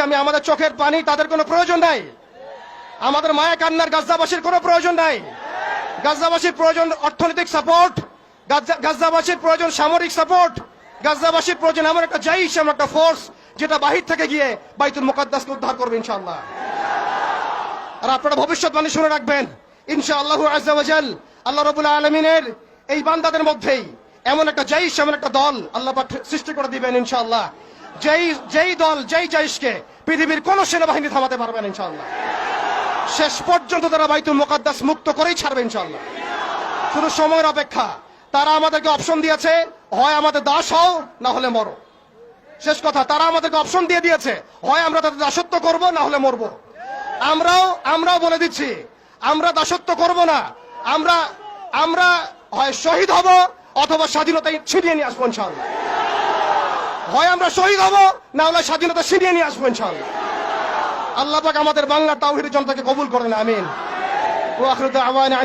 আমি আমাদের চোখের পানি তাদের কোনো প্রয়োজন নাই, আমাদের মায়া কান্নার গাজাবাসীর কোনো প্রয়োজন নাই। গাজাবাসীর প্রয়োজন অর্থনৈতিক সাপোর্ট, গাজাবাসীর প্রয়োজন সামরিক সাপোর্ট, গাজাবাসীর প্রয়োজন এমন একটা জাইশ, এমন একটা ফোর্স যেটা বাহির থেকে গিয়ে বাইতুল মুকাদ্দাসকে উদ্ধার করবে ইনশাআল্লাহ। আর আপনারা ভবিষ্যৎবাণী শুনে রাখবেন, ইনশাআল্লাহু আযজা ওয়া জাল আল্লাহ রাব্বুল আলামিনের এই বান্দাদের মধ্যেই এমন একটা জাইশ, এমন একটা দল আল্লাহ পাক সৃষ্টি করে দিবেন ইনশাআল্লাহ। যেই দল, যেই জাইশকে পৃথিবীর কোন সেনাবাহিনী থামাতে পারবেন ইনশাআল্লাহ। শেষ পর্যন্ত তারা বাইতুল মুকাদ্দাস মুক্ত করেই ছাড়বে ইনশাআল্লাহ। শুধু সময়ের অপেক্ষা। তারা আমাদেরকে অপশন দিয়েছে, হয় আমাদের দাস হও, না হলে মরো। শেষ কথা, তারা আমাদেরকে অপশন দিয়ে দিয়েছে, হয় আমরা তাদের দাসত্ব করব, না হলে মরবো। আমরাও বলে দিচ্ছি, আমরা দাসত্ব করব না। আমরা হয় শহীদ হব, অথবা স্বাধীনতা ছিনিয়ে নিয়ে আসবো ইনশাআল্লাহ। হয় আমরা শহীদ হব, না হলে স্বাধীনতা ছিনিয়ে নিয়ে আসবো ইনশাআল্লাহ। আল্লাহ পাক আমাদের বাংলার তাওহীদের জনতাকে কবুল করেন, আমিন। ওয়া আখিরু দাওয়ানা।